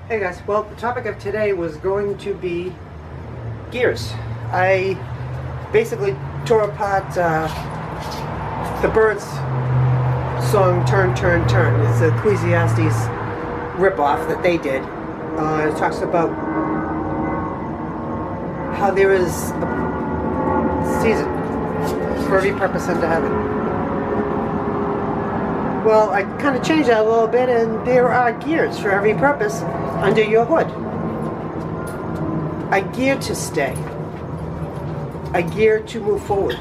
Hey guys, well, the topic of today was going to be gears. I basically tore apart the Birds song Turn, Turn, Turn. It's the Ecclesiastes ripoff that they did. It talks about how there is a season for every purpose under heaven. Well, I kind of changed that a little bit, and there are gears for every purpose under your hood. A gear to stay. A gear to move forward.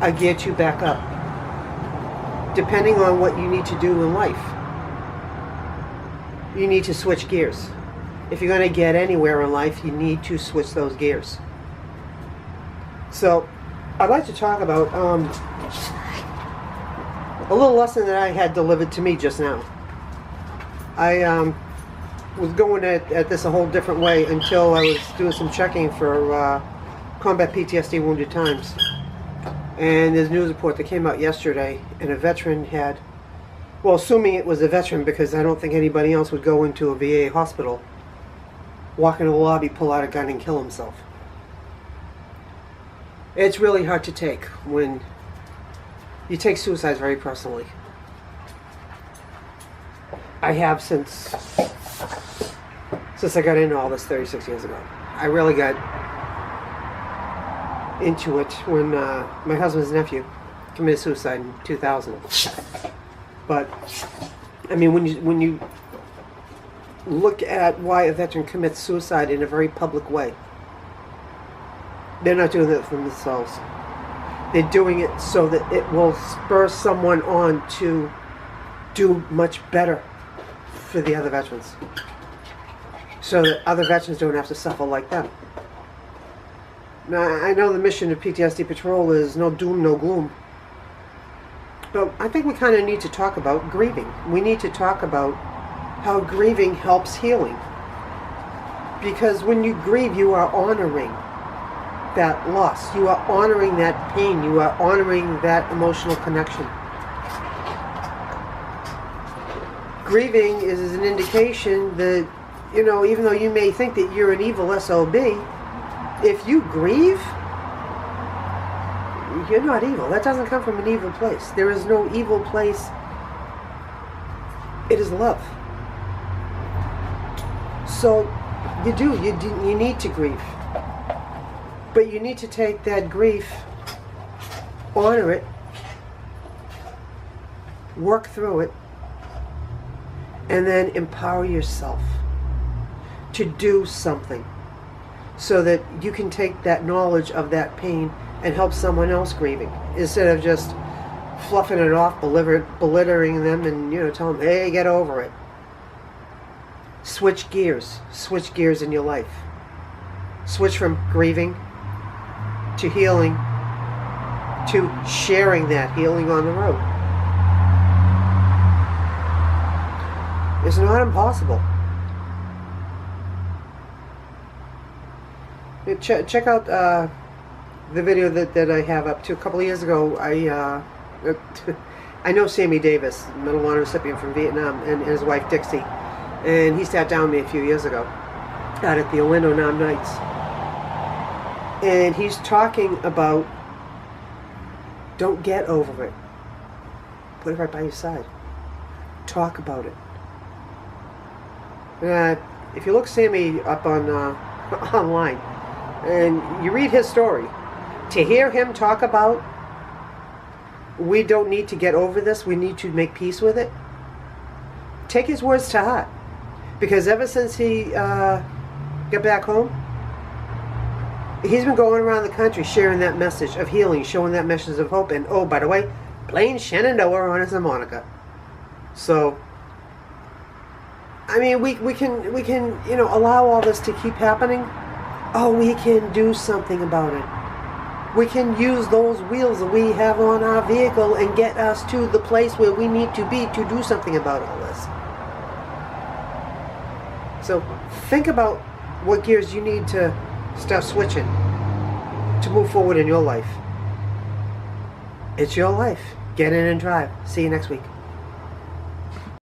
A gear to back up. Depending on what you need to do in life, you need to switch gears. If you're going to get anywhere in life, you need to switch those gears. So, I'd like to talk about a little lesson that I had delivered to me just now. I was going at this a whole different way until I was doing some checking for combat PTSD wounded times. And there's a news report that came out yesterday, and a veteran had, well, assuming it was a veteran because I don't think anybody else would go into a VA hospital, walk into the lobby, pull out a gun and kill himself. It's really hard to take when you take suicide very personally. I have since I got into all this 36 years ago. I really got into it when my husband's nephew committed suicide in 2000. But I mean, when you look at why a veteran commits suicide in a very public way, they're not doing it for themselves. They're doing it so that it will spur someone on to do much better for the other veterans, so that other veterans don't have to suffer like them. Now, I know the mission of PTSD Patrol is no doom, no gloom, but I think we kind of need to talk about grieving. We need to talk about how grieving helps healing, because when you grieve, you are honoring that loss. You are honoring that pain. You are honoring that emotional connection. Grieving is an indication that, you know, even though you may think that you're an evil SOB, if you grieve, you're not evil. That doesn't come from an evil place. There is no evil place. It is love. So you need to grieve. But you need to take that grief, honor it, work through it, and then empower yourself to do something so that you can take that knowledge of that pain and help someone else grieving, instead of just fluffing it off, belittling them, and, you know, tell them, hey, get over it. Switch gears in your life. Switch from grieving to healing, to sharing that healing on the road. It's not impossible. Check out the video that I have up to. A couple of years ago, I know Sammy Davis, Medal of Honor recipient from Vietnam, and his wife Dixie, and he sat down with me a few years ago out at the Orlando Nam Nights. And he's talking about, don't get over it. Put it right by your side. Talk about it. If you look Sammy up on online and you read his story, to hear him talk about, we don't need to get over this, we need to make peace with it, take his words to heart. Because ever since he got back home, he's been going around the country sharing that message of healing, showing that message of hope, and, oh, by the way, playing Shenandoah on his harmonica. So, I mean, we can, you know, allow all this to keep happening. Oh, we can do something about it. We can use those wheels that we have on our vehicle and get us to the place where we need to be to do something about all this. So, think about what gears you need to start switching to move forward in your life. It's your life. Get in and drive. See you next week.